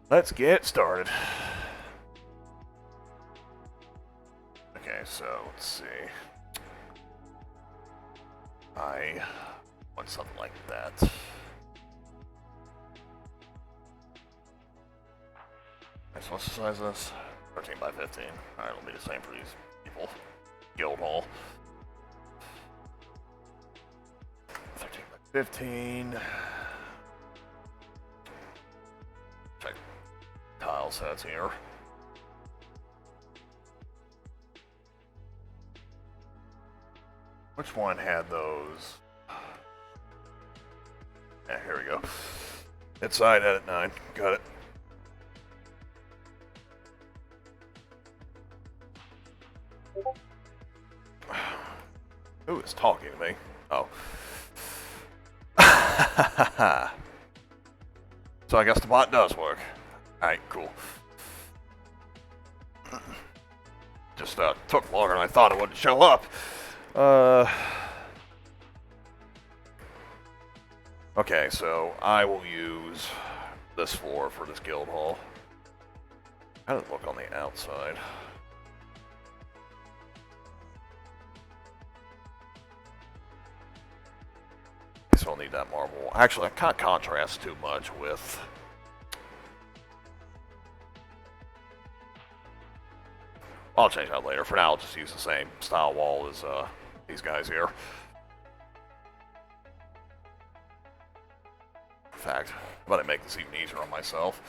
Let's get started. Okay, so let's see. I want something like that. Okay, so what's the size of this? 13 by 15. Alright, it'll be the same for these people. Guild Hall. 13 by 15. Check tile sets here. Which one had those? Yeah, here we go. Inside edit 9. Got it. Who is talking to me? Oh. So I guess the bot does work. Alright, cool. Just took longer than I thought it would show up. Okay, so I will use this floor for this guild hall. How does it look on the outside? So I'll need that marble. Actually, I can't contrast too much with... I'll change that later. For now, I'll just use the same style wall as these guys here. In fact, I'm going to make this even easier on myself.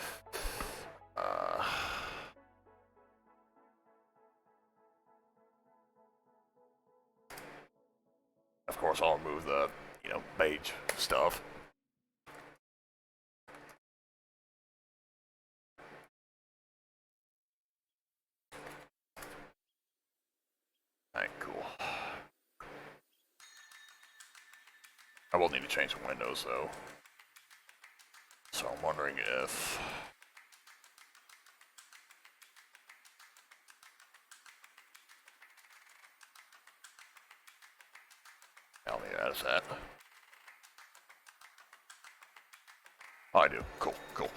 Of course, I'll remove the, beige stuff. Alright, cool. I will need to change the windows, though. So I'm wondering if... How many that is that? Oh, I do. Cool, cool.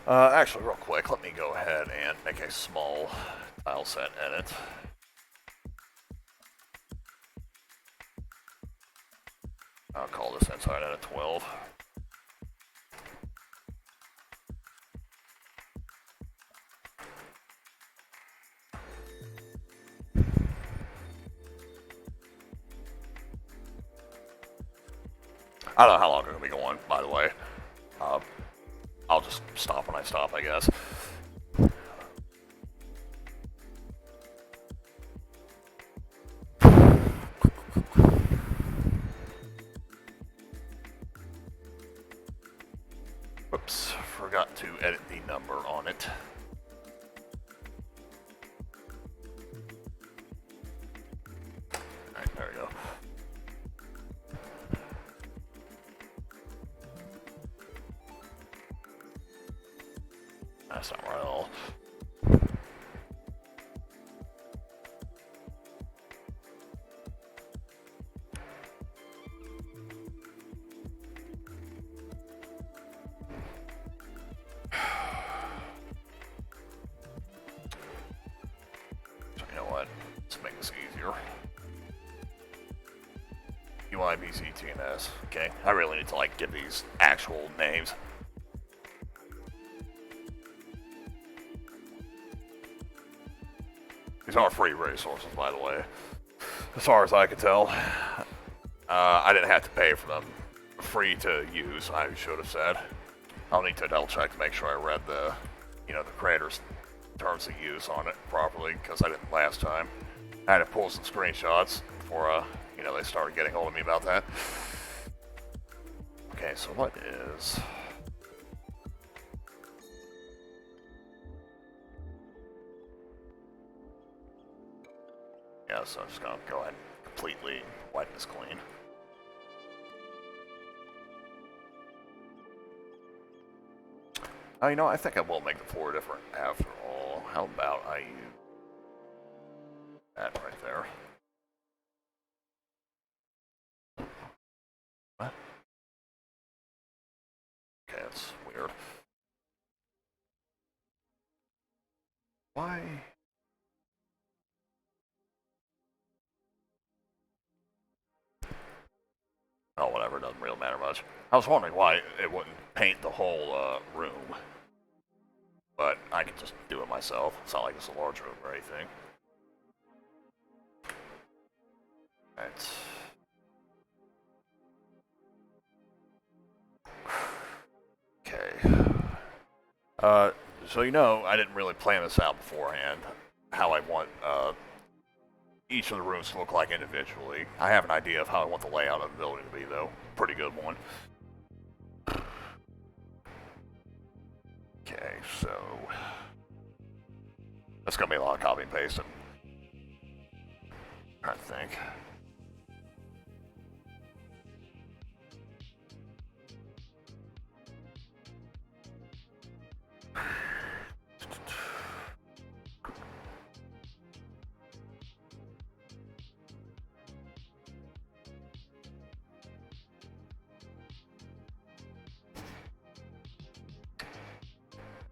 Actually, real quick, let me go ahead and make a small tile set edit. I'll call this inside edit 12. I don't know how long it's going to be going, by the way. I'll just stop when I stop, I guess. Whoops, forgot to edit the number on it. Alright, there we go. That's not right at all. So you know what? Let's make this easier. UI, BC, TNS. Okay, I really need to get these actual names. These are free resources, by the way, as far as I can tell. I didn't have to pay for them free to use, I should have said. I'll need to double check to make sure I read the, the creator's terms of use on it properly, because I didn't last time. I had to pull some screenshots before, they started getting hold of me about that. Okay, so what is... Yeah, so I'm just gonna go ahead and completely wipe this clean. Oh, I think I will make the floor different after all. How about I use that right there? What? Okay, that's weird. Why? Oh, whatever, it doesn't really matter much. I was wondering why it wouldn't paint the whole room. But I can just do it myself. It's not like it's a large room or anything. Right. Okay. So I didn't really plan this out beforehand, how I want each of the rooms to look like individually. I have an idea of how I want the layout of the building to be, though. Pretty good one. Okay, so... That's gonna be a lot of copy and pasting. I'm trying to think.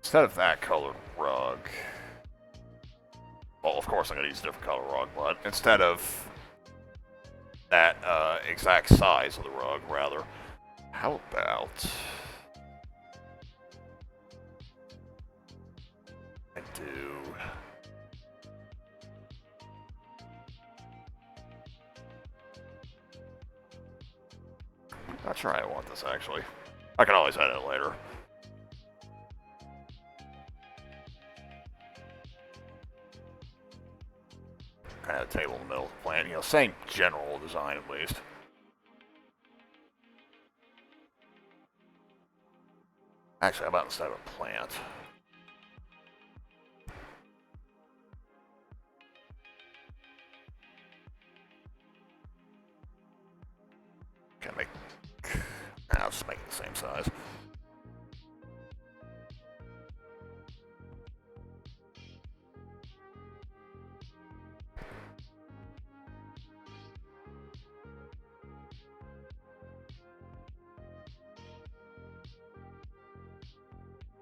Instead of that colored rug, well, of course I'm going to use a different color rug, but instead of that exact size of the rug, rather, how about I do... Not sure I want this, actually. I can always edit it later. Kind of a table in the middle of the plan. Same general design at least. Actually, how about instead of a plant? Can make... I'll just make it the same size.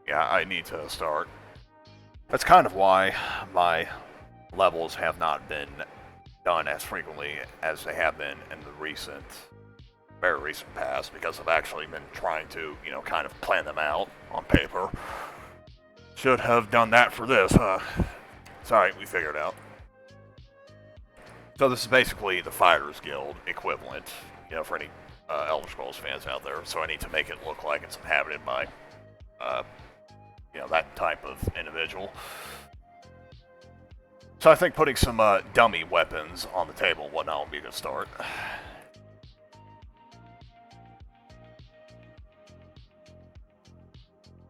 Yeah, I need to start. That's kind of why my levels have not been done as frequently as they have been in the very recent past, because I've actually been trying to, kind of plan them out on paper. Should have done that for this, huh? It's alright, we figured it out. So this is basically the Fighters Guild equivalent, for any Elder Scrolls fans out there. So I need to make it look like it's inhabited by that type of individual. So I think putting some dummy weapons on the table and whatnot would be a good start.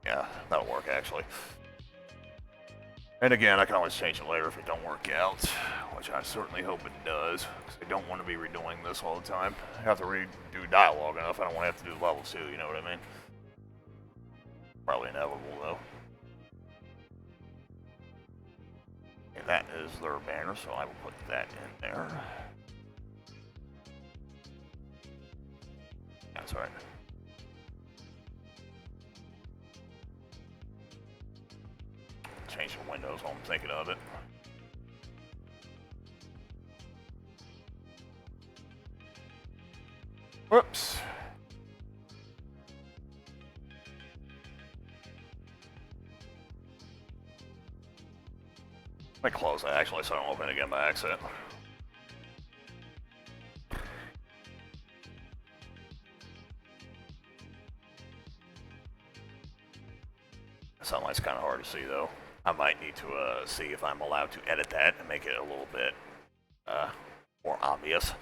Yeah, that'll work actually. And again, I can always change it later if it don't work out, which I certainly hope it does, because I don't want to be redoing this all the time. I have to redo dialogue enough, I don't want to have to do levels too, you know what I mean? Probably inevitable though. Okay, that is their banner, so I will put that in there. That's alright. Change the windows while I'm thinking of it. Whoops. Let me close that actually so I don't open it again by accident. That's kind of hard to see, though. I might need to see if I'm allowed to edit that and make it a little bit more obvious.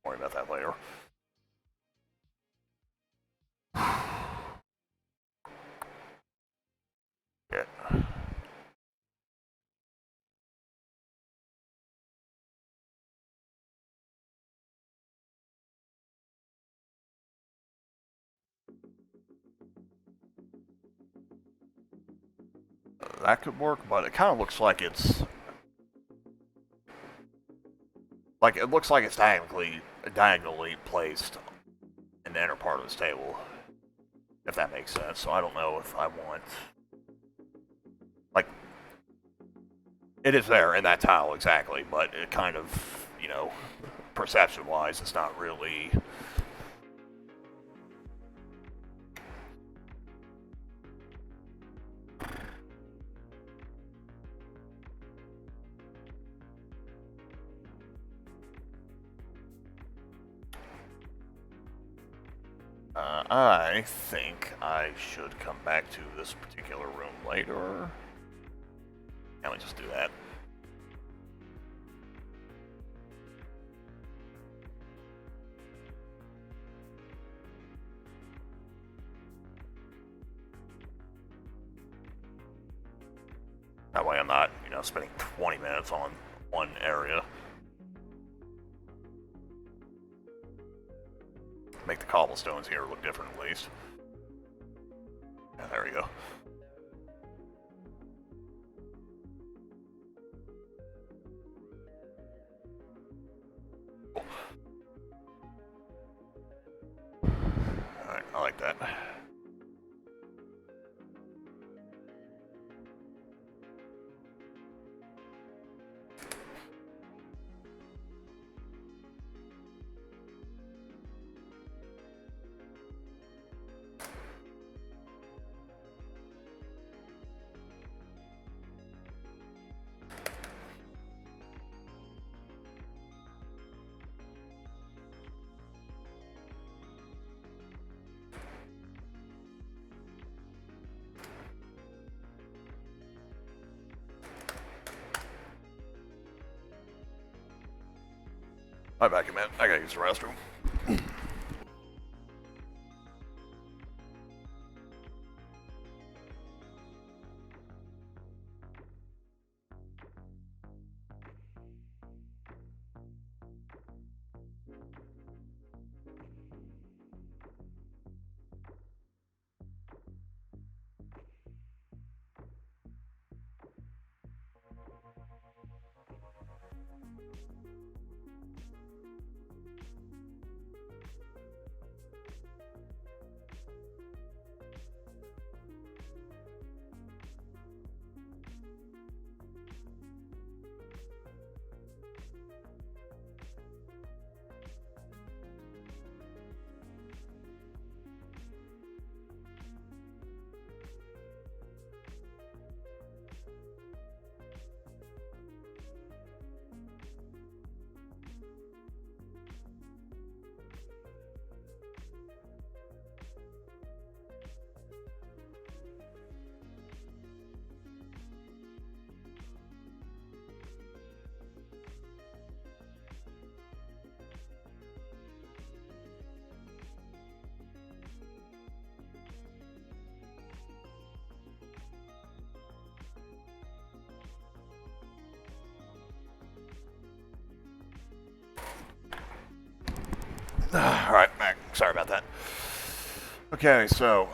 Worry about that later. Yeah. That could work, but it kind of looks like it's diagonally placed in the inner part of this table, if that makes sense. So I don't know if I want, like, it is there in that tile exactly, but it kind of, you know, perception-wise, it's not really. I think I should come back to this particular room later. Can we just do that? That way I'm not, you know, spending 20 minutes on one area. Make the cobblestones here look different at least. Yeah, there we go. Cool. Alright, I like that. Hi, back a minute. I gotta use the restroom. Alright, back. Sorry about that. Okay, so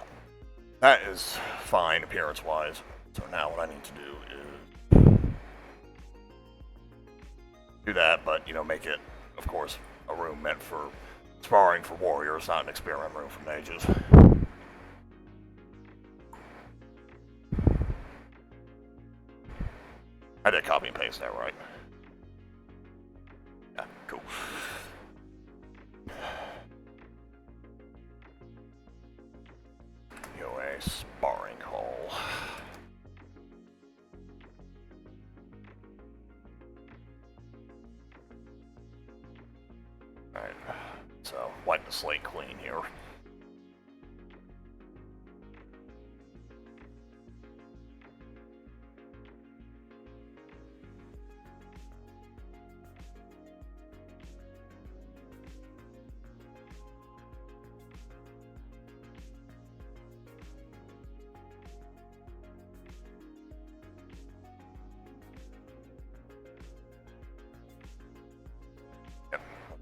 that is fine appearance-wise. So now what I need to do is do that, but, you know, make it, of course, a room meant for sparring for warriors, not an experiment room for mages. I did copy and paste that, right? Yeah, cool. A sparring hall. Alright, so wipe the slate clean here.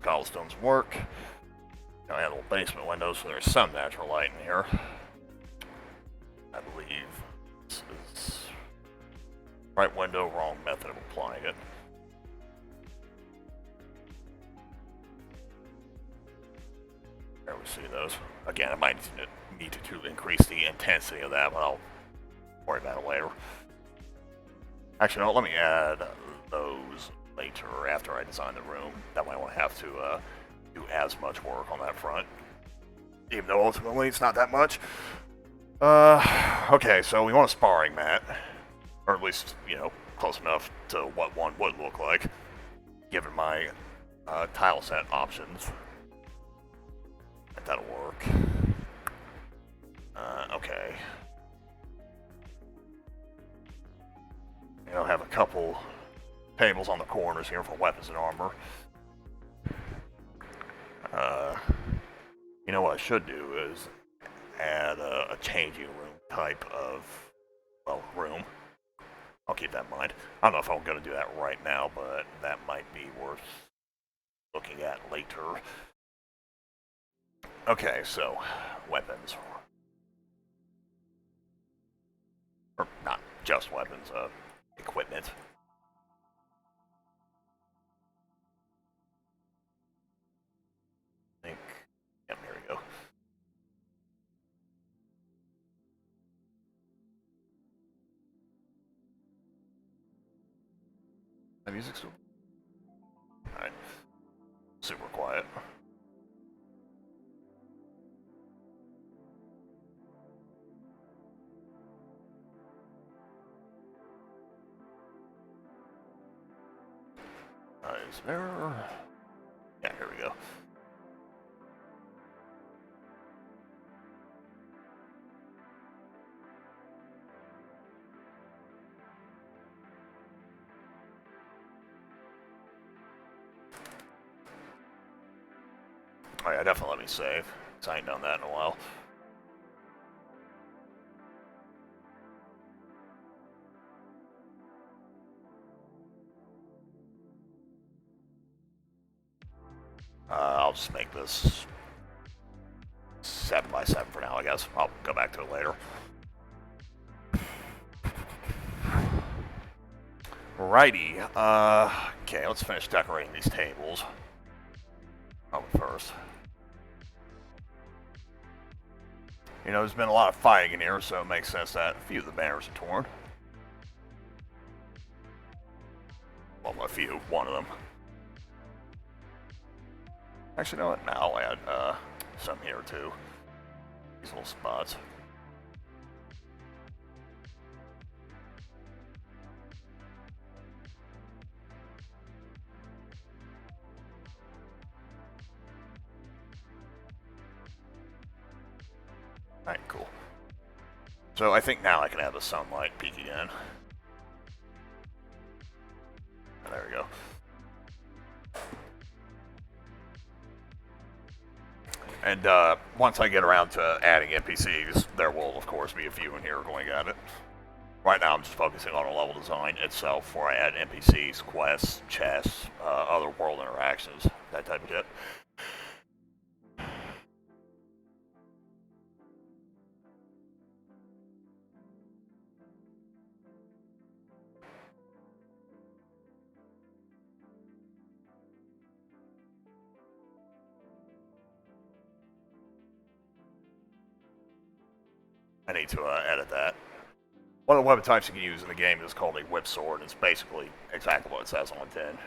cobblestones work. I have little basement windows, so there's some natural light in here. I believe this is right window, wrong method of applying it. There we see those. Again, I might need to increase the intensity of that, but I'll worry about it later. Actually, no, let me add those later after I design the room. That way I won't have to do as much work on that front. Even though ultimately it's not that much. Okay, so we want a sparring mat. Or at least, close enough to what one would look like, given my tile set options. That'll work. Okay. I'll have a couple tables on the corners here for weapons and armor. What I should do is add a changing room type of, room. I'll keep that in mind. I don't know if I'm going to do that right now, but that might be worth looking at later. Okay, so weapons. Or not just weapons, equipment. I think, yep, here we go. The music's still... Alright. Super quiet. Is there... Yeah, here we go. Oh yeah, definitely let me save, because I ain't done that in a while. I'll just make this 7 by 7 for now, I guess. I'll go back to it later. Righty. Okay, let's finish decorating these tables. First. There's been a lot of fighting in here, so it makes sense that a few of the banners are torn. Well, a few. One of them. Actually, you know what? Now I'll add some here too. These little spots. Alright, cool. So I think now I can have the sunlight peek again. And there we go. And once I get around to adding NPCs, there will, of course, be a few in here going at it. Right now I'm just focusing on a level design itself before I add NPCs, quests, chests, other world interactions, that type of shit. I need to edit that. One of the weapon types you can use in the game is called a whip sword. It's basically exactly what it says on the tin.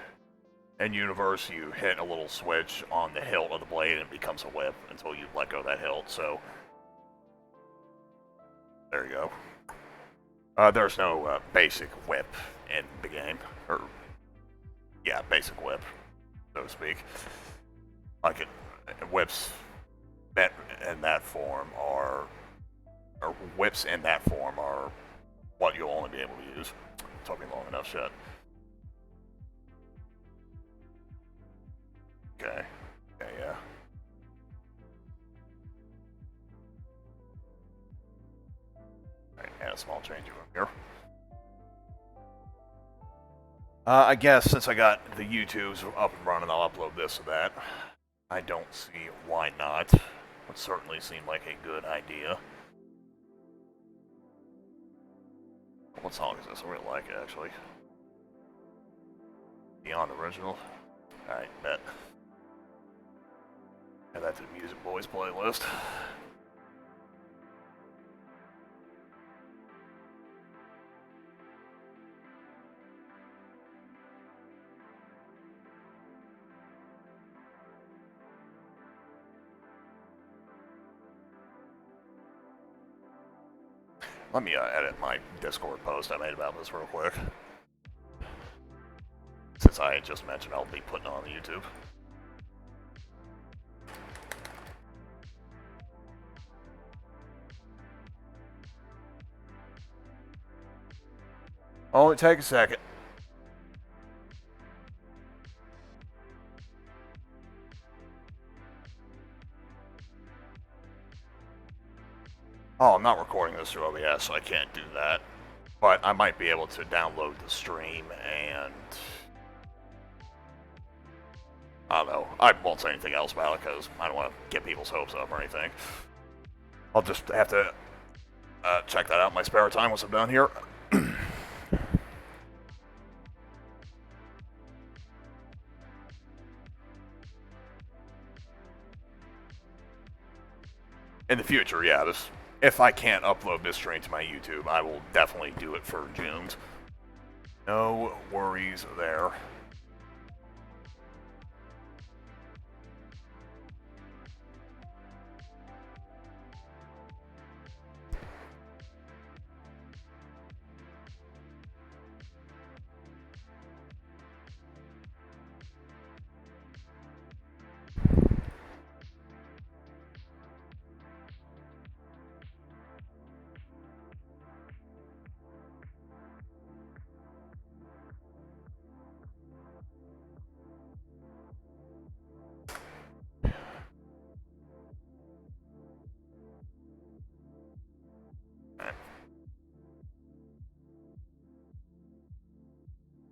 In universe, you hit a little switch on the hilt of the blade and it becomes a whip until you let go of that hilt. So there you go. There's no basic whip in the game, or yeah, basic whip, so to speak. Like whips in that form are, or whips in that form are what you'll only be able to use. It took me long enough, shit. Okay. Okay, yeah. Alright, add a small change over here. I guess since I got the YouTubes up and running, I'll upload this to that. I don't see why not. Would certainly seem like a good idea. What song is this? I really like it, actually. Beyond Original. Alright, bet. Add that to the Music Boys playlist. Let me edit my Discord post I made about this real quick. Since I just mentioned I'll be putting it on the YouTube. Only take a second. Oh, I'm not recording this through OBS, so I can't do that. But I might be able to download the stream and... I don't know. I won't say anything else about it because I don't want to get people's hopes up or anything. I'll just have to check that out in my spare time once I'm done here. In the future, yeah, if I can't upload this stream to my YouTube, I will definitely do it for June's. No worries there.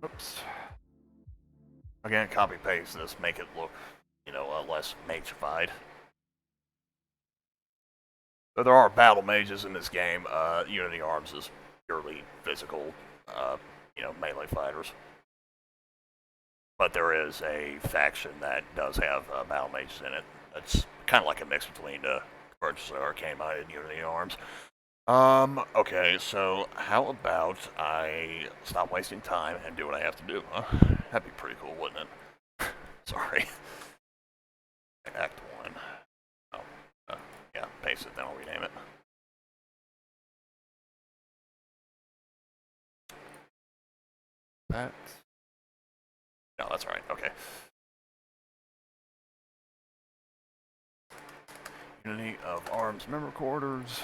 Oops. Again, copy paste this, make it look, less mageified. So there are battle mages in this game. Unity Arms is purely physical, melee fighters. But there is a faction that does have battle mages in it. It's kind of like a mix between Verzoza, Arcanum, and Unity Arms. Okay, so how about I stop wasting time and do what I have to do, huh? That'd be pretty cool, wouldn't it? Sorry. Act 1. Oh, yeah, paste it, then I'll rename it. That. No, that's right, okay. Unity of Arms member quarters.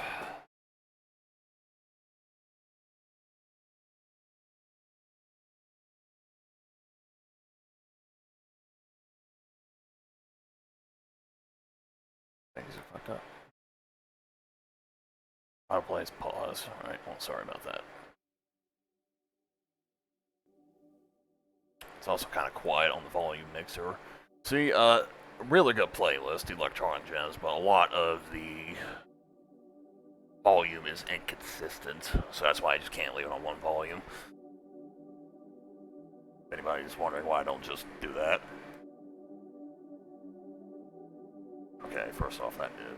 Things are fucked up. Autoplays pause. Alright, well, sorry about that. It's also kind of quiet on the volume mixer. See, really good playlist, Electronic Gems, but a lot of the volume is inconsistent, so that's why I just can't leave it on one volume. If anybody's wondering why I don't just do that. Okay, first off, that is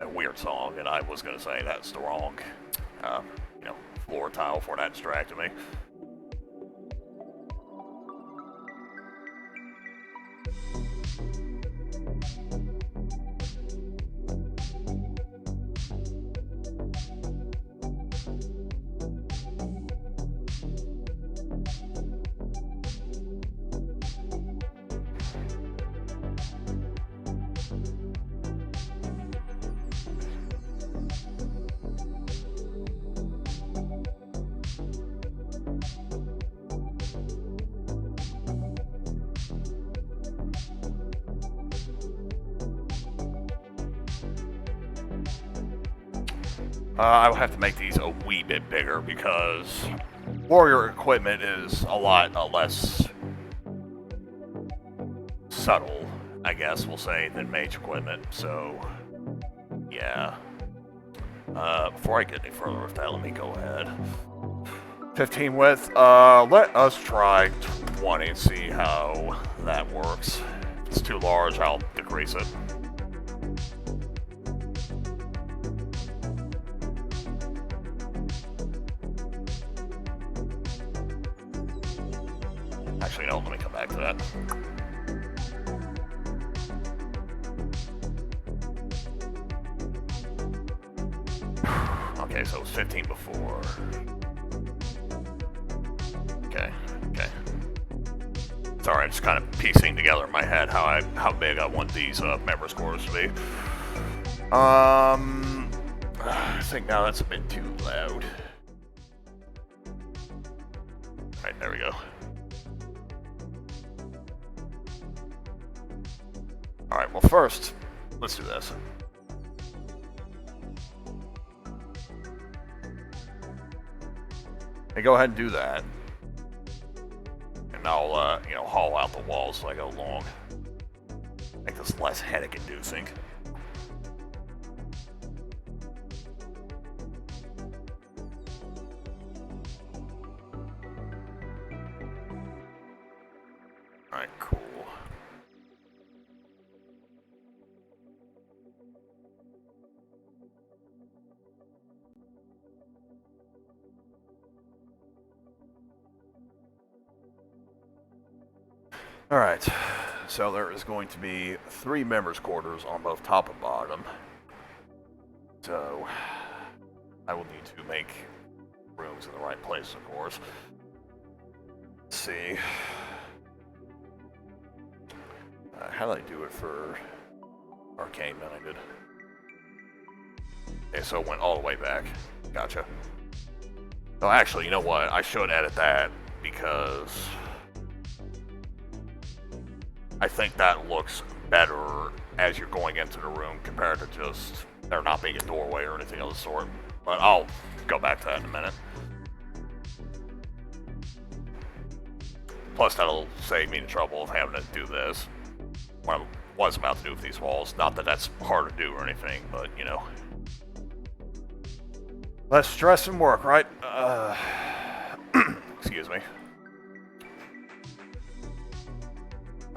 a weird song, and I was going to say that's the wrong, floor tile for that distracted me. I will have to make these a wee bit bigger because warrior equipment is a lot less subtle, I guess we'll say, than mage equipment. So, yeah. Before I get any further with that, let me go ahead. 15 width. Let us try 20 and see how that works. If it's too large, I'll decrease it. Actually, no, let me come back to that. Okay, so it was 15 before. Okay. It's alright, just kind of piecing together in my head how big I want these member scores to be. I think now that's a bit too loud. Alright, there we go. Alright, well first, let's do this. Hey, go ahead and do that. And I'll, haul out the walls as I go along. Make this less headache-inducing. Alright, cool. Alright, so there is going to be 3 members' quarters on both top and bottom. So, I will need to make rooms in the right place, of course. Let's see. How did I do it for Arcanum than I did? Okay, so it went all the way back. Gotcha. Oh, actually, you know what? I should edit that because I think that looks better as you're going into the room compared to just there not being a doorway or anything of the sort. But I'll go back to that in a minute. Plus, that'll save me the trouble of having to do this. What I was about to do with these walls. Not that that's hard to do or anything, but, you know. Less stress and work, right? Excuse me.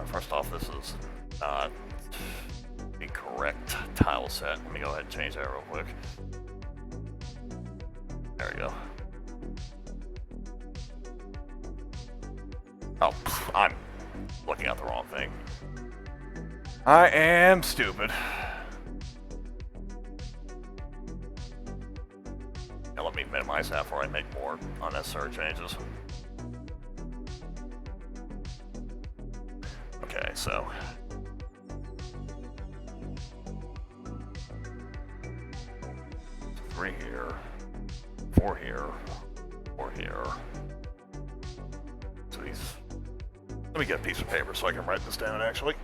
First off, this is not the correct tile set. Let me go ahead and change that real quick. There we go. Oh, I'm looking at the wrong thing. I am stupid. Now let me minimize that before I make more unnecessary changes. Okay, so three here, 4 here, 4 here. So these. Let me get a piece of paper so I can write this down. Actually.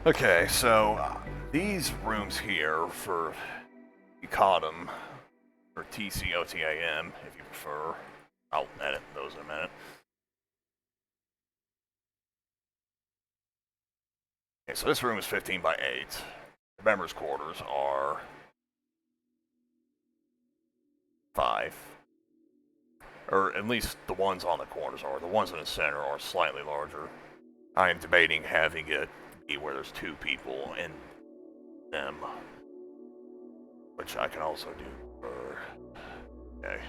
Okay, so these rooms here for Arcanum, or TCOTAM, if you prefer. I'll edit those in a minute. Okay, so this room is 15 by 8. The members' quarters are 5. Or at least the ones on the corners are. The ones in the center are slightly larger. I am debating having it be where there's 2 people in them, which I can also do for. Okay.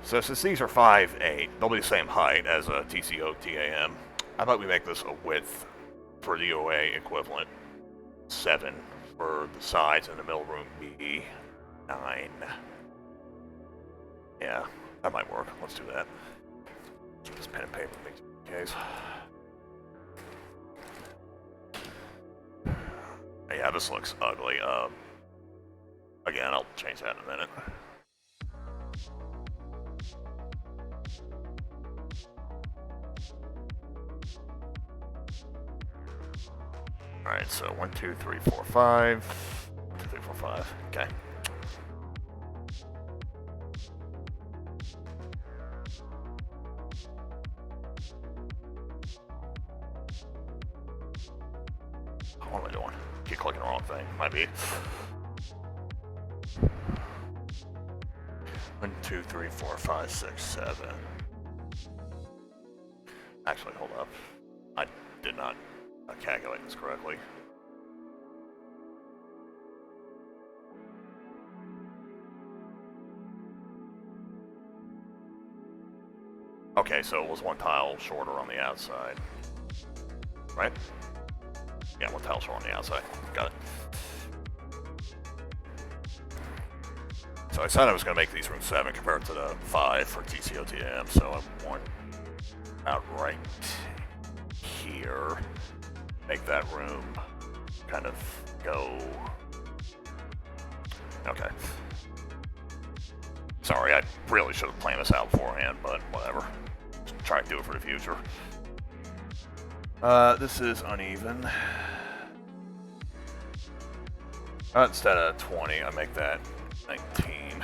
So since these are 5'8", they'll be the same height as a TCOTAM. How about we make this a width for the OA equivalent 7 for the sides, and the middle room be 9. Yeah, that might work. Let's do that. This pen and paper makes Case. Yeah, this looks ugly. Again, I'll change that in a minute. Alright, so 1, 2, 3, 4, 5. 1, 2, 3, 4, 5. Okay. What am I doing? Keep clicking the wrong thing. Might be. 1, 2, 3, 4, 5, 6, 7. Actually, hold up. I did not calculate this correctly. Okay, so it was one tile shorter on the outside. Right? Yeah, one tile shorter on the outside. Got it. So I said I was going to make these rooms 7 compared to the 5 for TCOTM, so I want out right here. Make that room kind of go... Okay. Sorry, I really should have planned this out beforehand, but whatever. Just try to do it for the future. This is uneven. Instead of 20, I make that 19.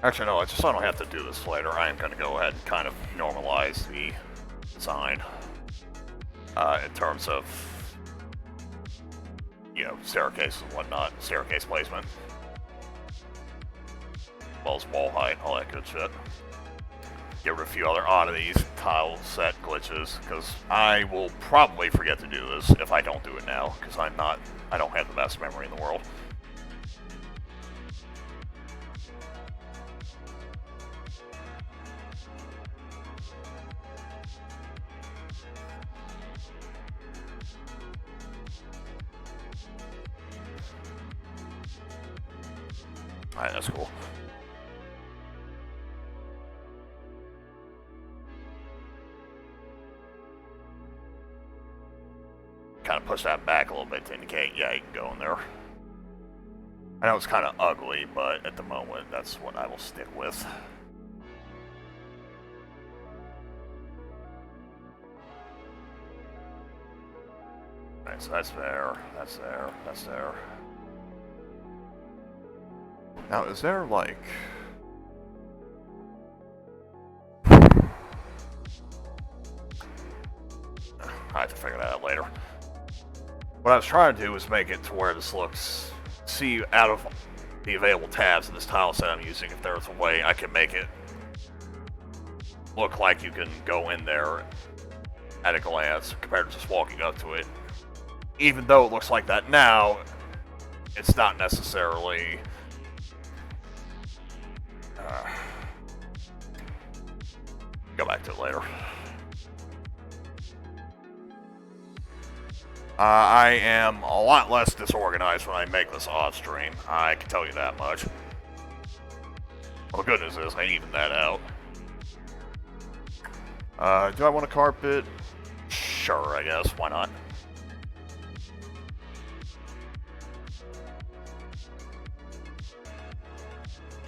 Actually, no, just so I don't have to do this later, I am going to go ahead and kind of normalize the design in terms of, you know, staircases and whatnot, staircase placement, as well as wall height, all that good shit. Get rid of a few other oddities, tile set glitches, because I will probably forget to do this if I don't do it now, because I don't have the best memory in the world. Alright, that's cool. Kind of push that back a little bit to indicate, yeah, you can go in there. I know it's kind of ugly, but at the moment, that's what I will stick with. Alright, so that's there, that's there, that's there. Now, is there, like... I have to figure that out later. What I was trying to do was make it to where this looks... See, out of the available tabs in this tile set I'm using, if there's a way I can make it look like you can go in there at a glance, compared to just walking up to it. Even though it looks like that now, it's not necessarily... go back to it later. I am a lot less disorganized when I make this off stream. I can tell you that much. Well, the good news is I evened that out. Do I want a carpet? Sure, I guess. Why not?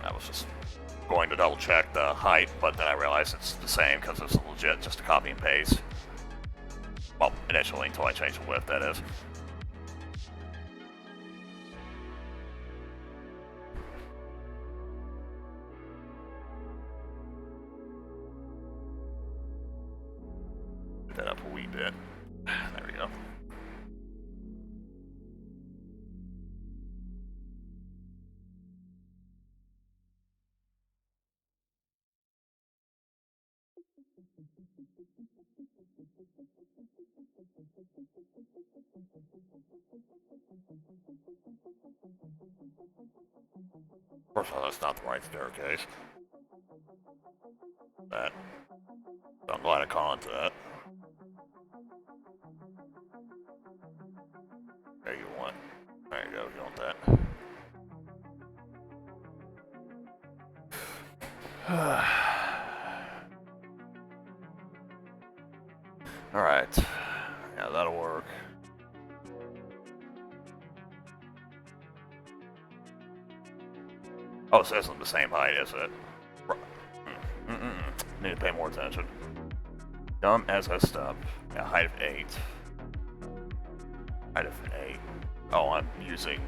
I was just going to double check the height, but then I realized it's the same because it's legit just a copy and paste. Well, initially, until I change the width, that is. Put that up a wee bit. There we go. Of course, that's not the right staircase. that. So I'm glad I caught on to that. There you want. There you go, you want that. Alright. Yeah, that'll work. Oh, so this isn't the same height, is it? Need to pay more attention. Dumb as a step. Yeah, height of 8. Height of 8. Oh, I'm using...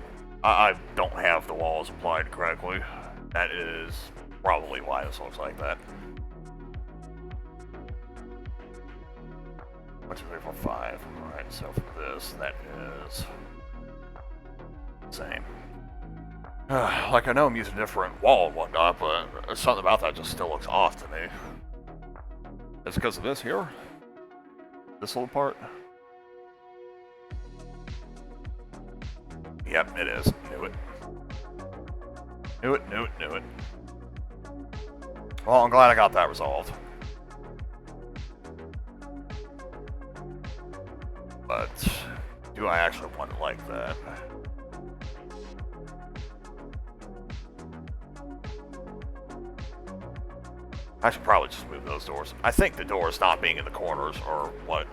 I don't have the walls applied correctly. That is probably why this looks like that. 1, 2, 3, 4, 5. Alright, so for this, that is... same. Like, I know I'm using a different wall and whatnot, but something about that just still looks off to me. Is it because of this here? This little part? Yep, it is. Knew it. Knew it, knew it, knew it. Well, I'm glad I got that resolved. But, do I actually want it like that? I should probably just move those doors. I think the doors not being in the corners are what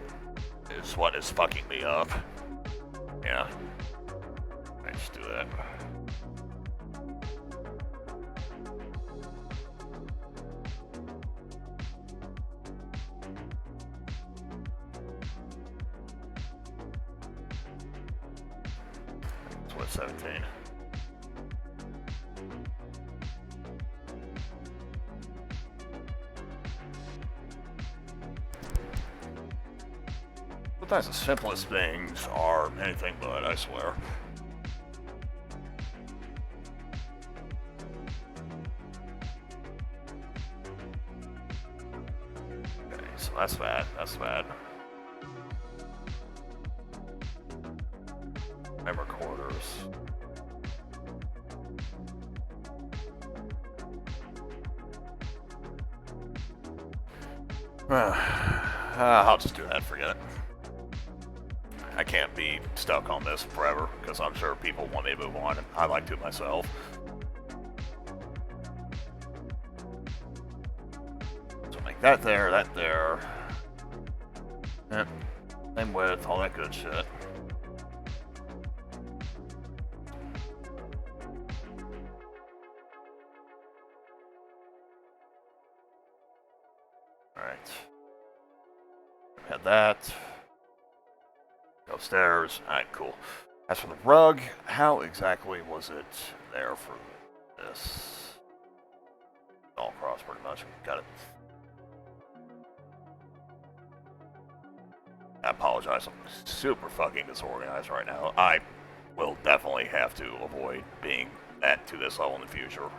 is fucking me up. Yeah. I just do that. It's what, 17? Sometimes the simplest things are anything but, I swear. Okay, so that's bad, that's bad. Member quarters. I'll just do that, forget it. I can't be stuck on this forever, because I'm sure people want me to move on, and I like to myself. So make that there, that there. Yep. Same width, all that good shit. Alright. Had that. Upstairs. Alright, cool. As for the rug, how exactly was it there for this? All across, pretty much. Got it. I apologize. I'm super fucking disorganized right now. I will definitely have to avoid being at to this level in the future.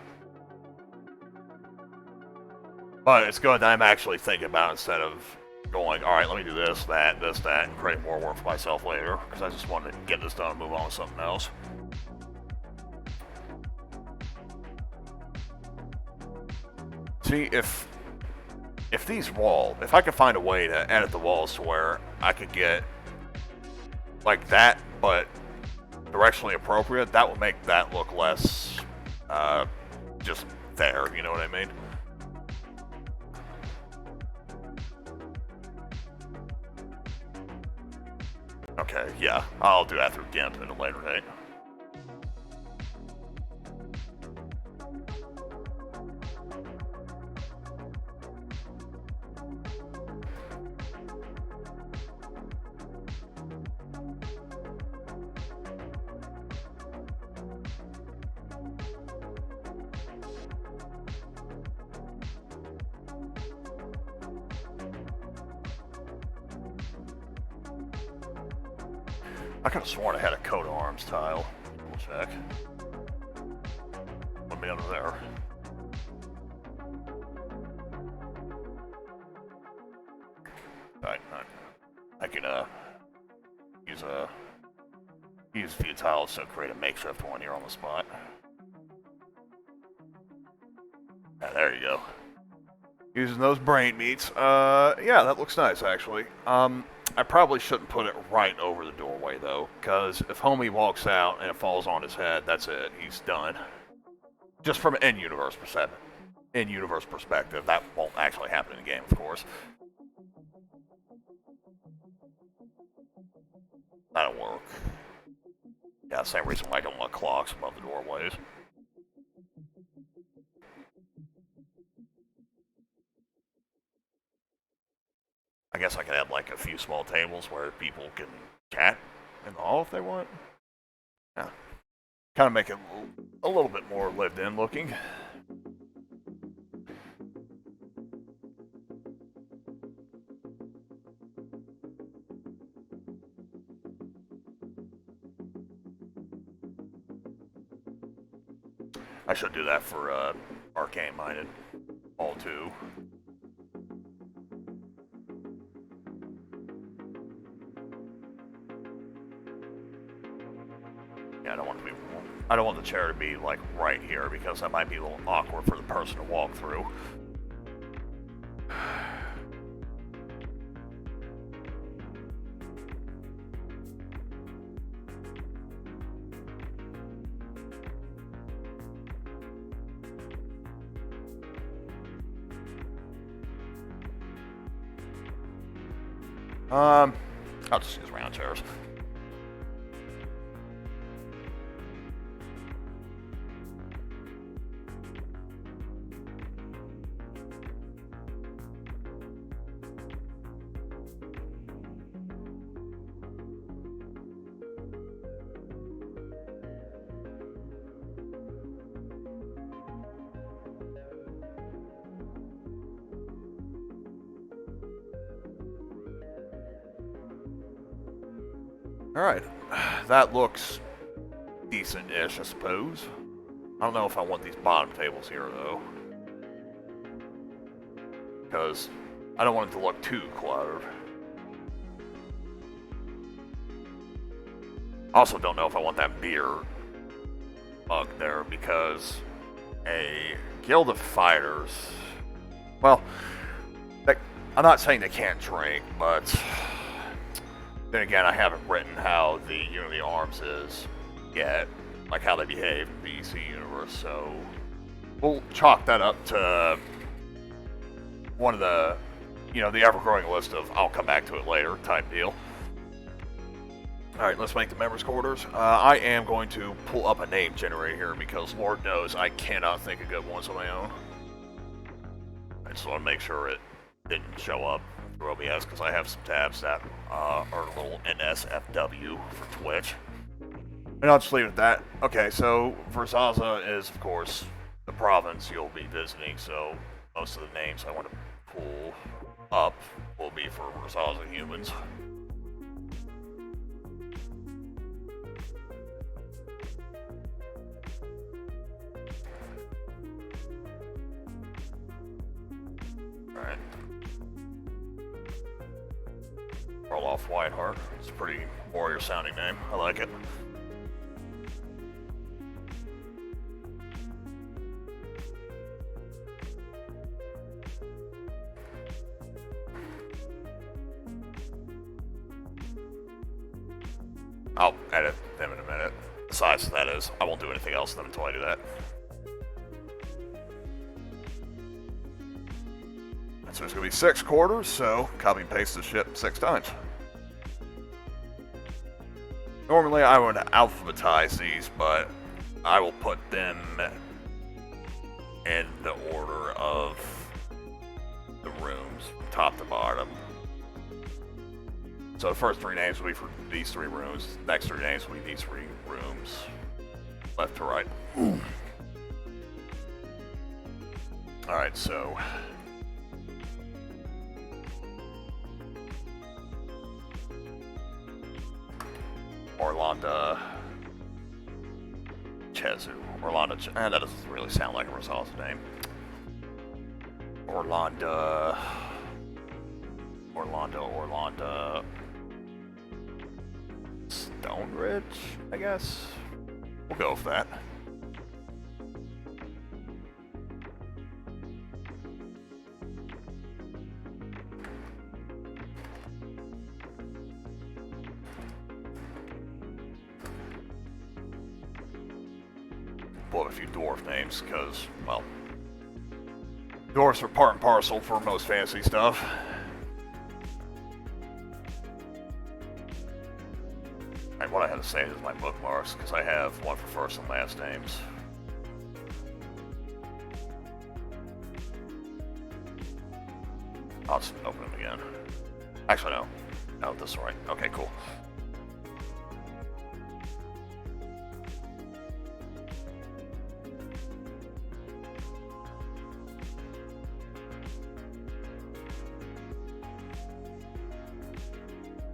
But it's good that I'm actually thinking about it instead of going, alright, let me do this, that, and create more work for myself later, because I just wanted to get this done and move on to something else. See, if these walls, if I could find a way to edit the walls to where I could get like that, but directionally appropriate, that would make that look less, just there, you know what I mean? Okay, yeah, I'll do that through GIMP at a later date. I could have sworn I had a coat of arms tile. We'll check. Let me under there. Alright, I can use a few tiles to create a makeshift one here on the spot. Yeah, there you go. Using those brain meats. Yeah, that looks nice, actually. I probably shouldn't put it right over the doorway, though, because if homie walks out and it falls on his head, that's it. He's done. Just from an in-universe perspective. That won't actually happen in the game, of course. That'll work. Yeah, same reason why I don't want clocks above the doorways. I guess I could have like a few small tables where people can chat in the hall if they want. Yeah. Kind of make it a little bit more lived in looking. I should do that for Arcanum Minded Hall 2. Yeah, I don't want the chair to be like right here because that might be a little awkward for the person to walk through. I'll just use round chairs. Alright, that looks decent-ish, I suppose. I don't know if I want these bottom tables here, though. Because I don't want it to look too cluttered. Also don't know if I want that beer mug there, because a guild of fighters... Well, I'm not saying they can't drink, but... Then again, I haven't written how the Unity Arms is yet, like how they behave in the EC universe, so we'll chalk that up to one of the, the ever-growing list of I'll come back to it later type deal. Alright, let's make the members' quarters. I am going to pull up a name generator here because Lord knows I cannot think of good ones on my own. I just want to make sure it didn't show up through OBS because I have some tabs that are a little NSFW for Twitch. And I'll just leave it at that. Okay, so Verzoza is, of course, the province you'll be visiting, so most of the names I want to pull up will be for Verzoza humans. Alright. Orloff Whiteheart. It's a pretty warrior sounding name. I like it. I'll edit them in a minute. Besides, that is, I won't do anything else with them until I do that. So there's going to be 6 quarters, so copy and paste the shit 6 times. Normally I would alphabetize these, but I will put them in the order of the rooms, from top to bottom. So the first 3 names will be for these 3 rooms, the next 3 names will be these 3 rooms, left to right. Alright, so... Orlando Chezu. That doesn't really sound like a Verzoza name. Orlando. Stone Ridge, I guess. We'll go with that. pull up a few dwarf names, because, well, dwarves are part and parcel for most fantasy stuff. Alright, what I have to say is my bookmarks, because I have one for first and last names. I'll just open them again. Actually, no. No, this is right. Okay, cool.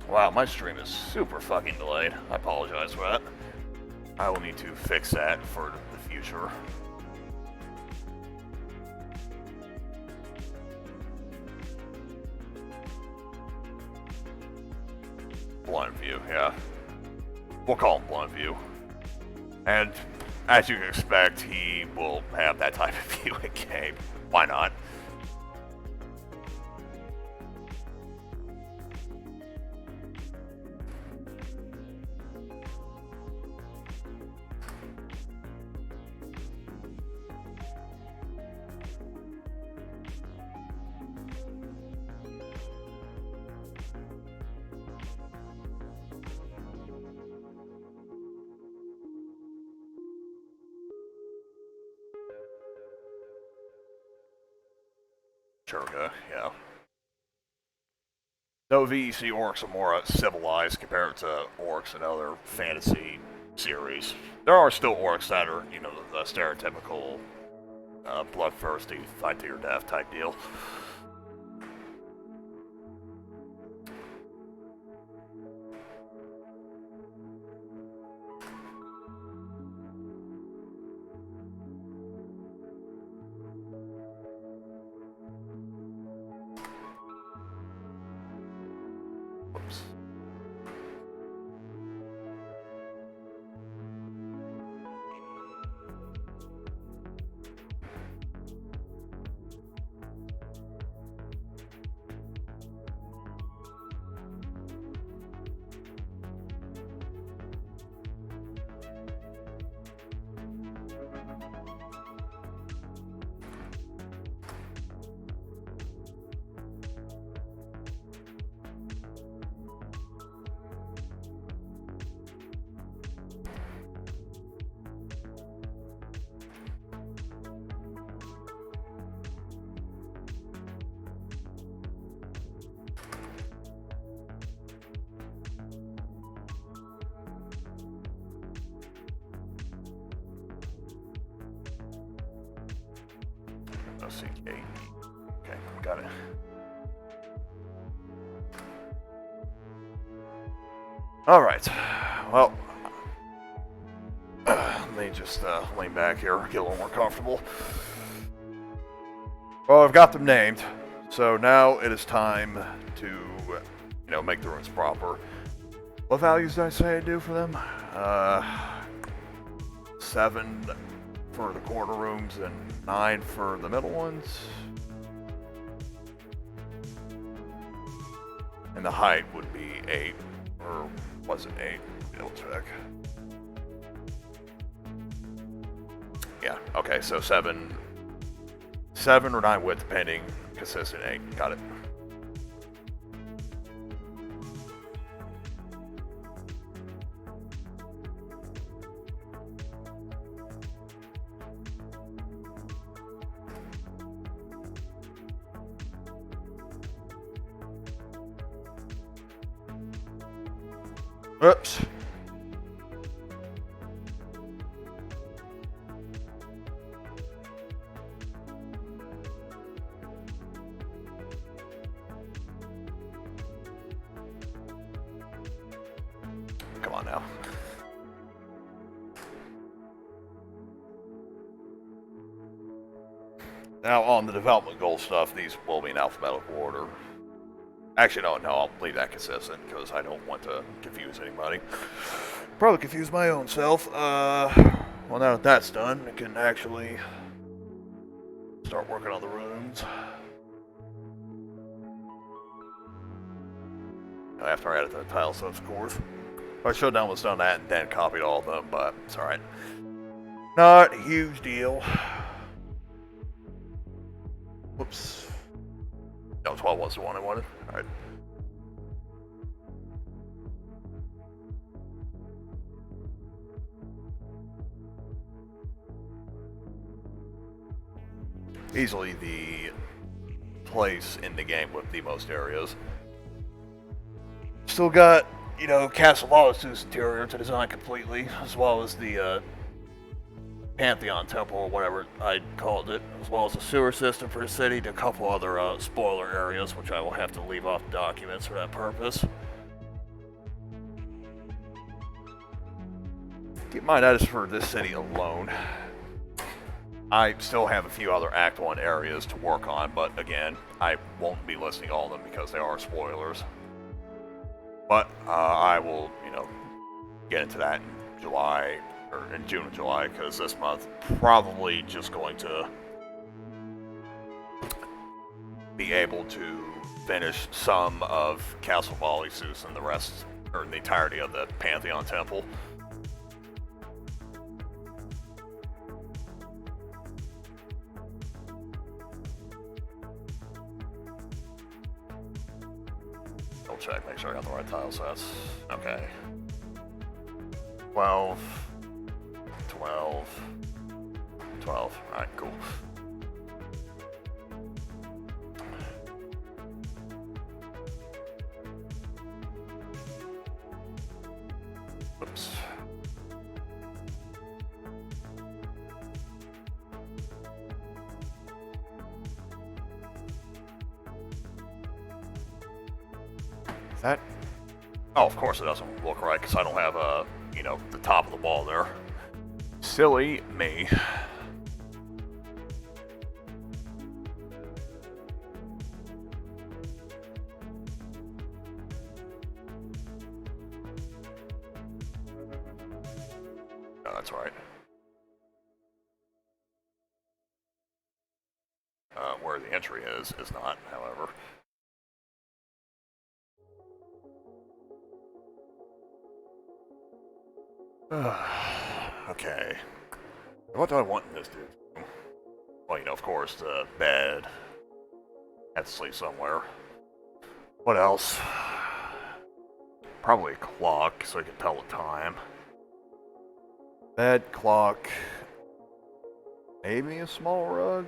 Wow, my stream is super fucking delayed. I apologize for that. I will need to fix that for the future. Blunt view, yeah. We'll call him Blunt View. And as you can expect, he will have that type of view in game. Why not? Yeah. Though VEC orcs are more civilized compared to orcs in other fantasy series, there are still orcs that are, you know, the stereotypical bloodthirsty, fight to your death type deal. Okay, got it. Alright, well, let me just lean back here, get a little more comfortable. Well, I've got them named, so now it is time to, you know, make the runes proper. What values did I say I do for them? 7 for the quarter rooms and 9 for the middle ones. And the height would be 8, or was it 8? It'll check. Yeah, okay, so 7 or 9 width depending, consistent 8, got it. Oops. Come on now. Now on the development goal stuff, these will be in alphabetical order. Actually, no, I'll leave that consistent because I don't want to confuse anybody. Probably confuse my own self. Well, now that that's done, I can actually start working on the runes. After I added the tiles, of course. I should have almost done that and then copied all of them, but it's alright. Not a huge deal. Whoops. No, 12 was the one I wanted. Alright. Easily the place in the game with the most areas. Still got, you know, Castle Lawless's interior to design completely, as well as the Pantheon Temple, or whatever I called it, as well as a sewer system for the city, and a couple other spoiler areas, which I will have to leave off documents for that purpose. Keep in mind that is for this city alone. I still have a few other Act 1 areas to work on, but again, I won't be listing all of them because they are spoilers. But I will, you know, get into that in July, or in June and July, because this month probably just going to be able to finish some of Castle Lawless and the rest, or the entirety of the Pantheon Temple. Check, make sure I got the right tile sets. Okay. 12. 12. 12. Alright, cool. Oops. That? Oh, of course it doesn't look right because I don't have you know, the top of the wall there. Silly me. No, that's right. Where the entry is not, however. Okay. What do I want in this dude? Well, you know, of course, the bed. Have to sleep somewhere. What else? Probably a clock, so I can tell the time. Bed, clock. Maybe a small rug?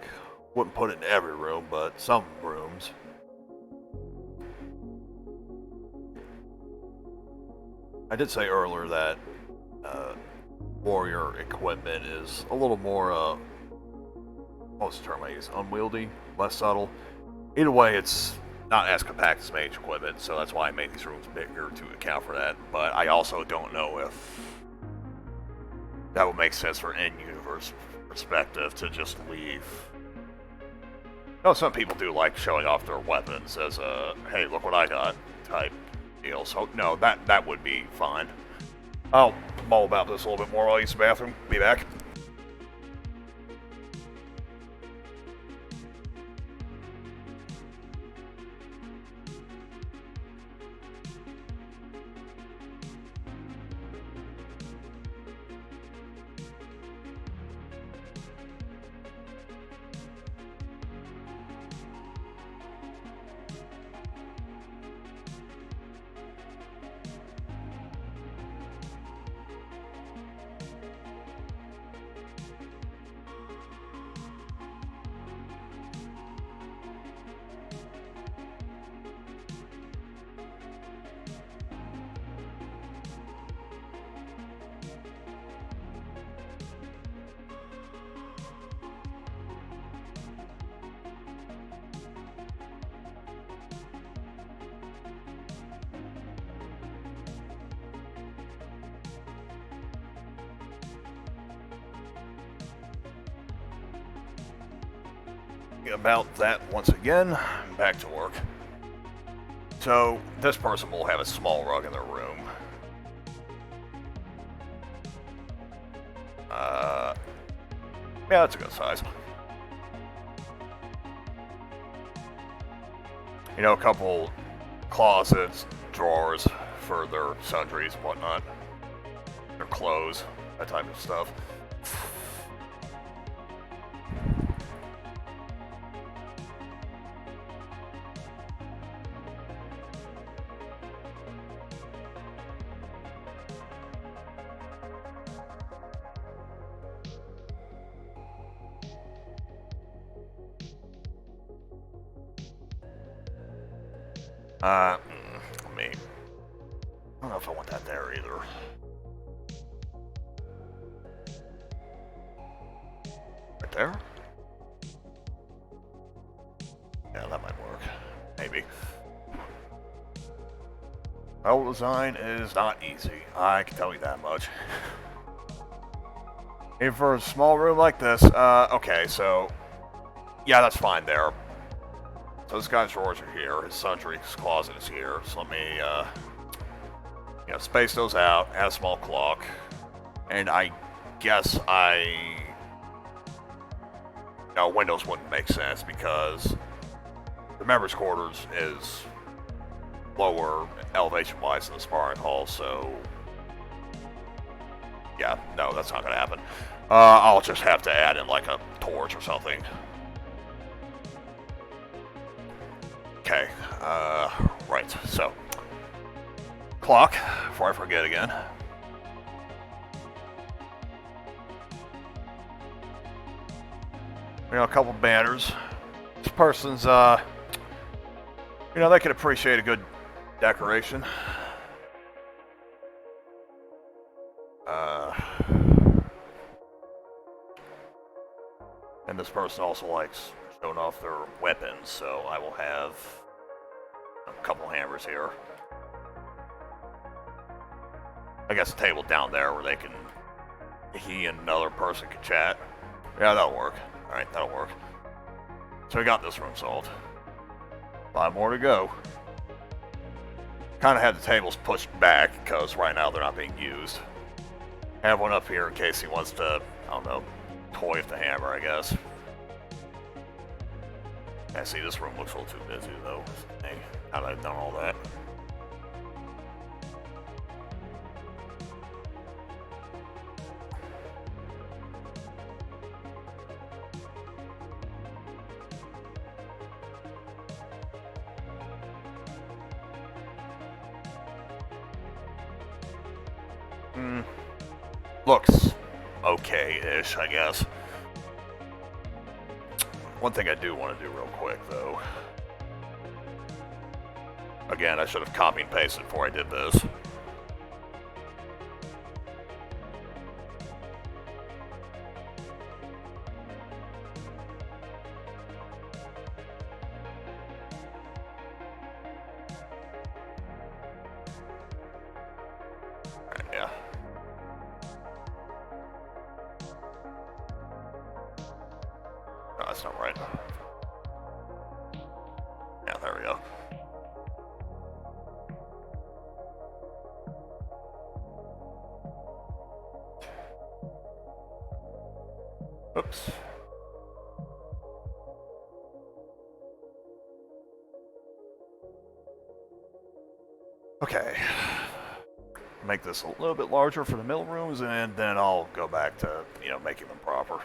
Wouldn't put it in every room, but some rooms. I did say earlier that warrior equipment is a little more, what's the term I use? Unwieldy? Less subtle? Either way, it's not as compact as mage equipment, so that's why I made these rooms bigger to account for that. But I also don't know if that would make sense for an in-universe perspective to just leave. No, some people do like showing off their weapons as a, hey, look what I got type deal. So, no, that would be fine. I'll mull about this a little bit more while I use the bathroom. Be back. About that once again, back to work. So, this person will have a small rug in their room. Yeah, that's a good size. You know, a couple closets, drawers for their sundries and whatnot. Their clothes, that type of stuff. Let me... I don't know if I want that there either. Right there? Yeah, that might work. Maybe. Level design is not easy. I can tell you that much. Even for a small room like this, okay, so... Yeah, that's fine there. So this guy's drawers are here. His sundry's closet is here. So let me, space those out, add a small clock. And I guess windows wouldn't make sense because the members' quarters is lower elevation-wise than the sparring hall, so... Yeah, no, that's not gonna happen. I'll just have to add in, like, a torch or something. Okay, right, so... Clock, before I forget again. A couple banners. This person's, they could appreciate a good decoration. And this person also likes showing off their weapons, so I will have a couple hammers here. I guess a table down there where he and another person can chat. Yeah, that'll work. Alright, that'll work. So we got this room solved. 5 more to go. Kind of had the tables pushed back because right now they're not being used. Have one up here in case he wants to, I don't know, toy with the hammer, I guess. I see this room looks a little too busy though. Hey, how did I have done all that? Looks okay-ish, I guess. One thing I do want to do real quick, though. Again, I should have copied and pasted before I did this. Yeah. No, that's not right. Yeah, there we go. Oops. Okay. Make this a little bit larger for the middle rooms, and then I'll go back to, making them proper.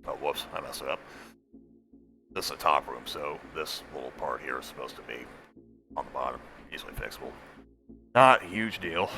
Oh, whoops, I messed it up. This is a top room, so this little part here is supposed to be on the bottom. Easily fixable. Not a huge deal.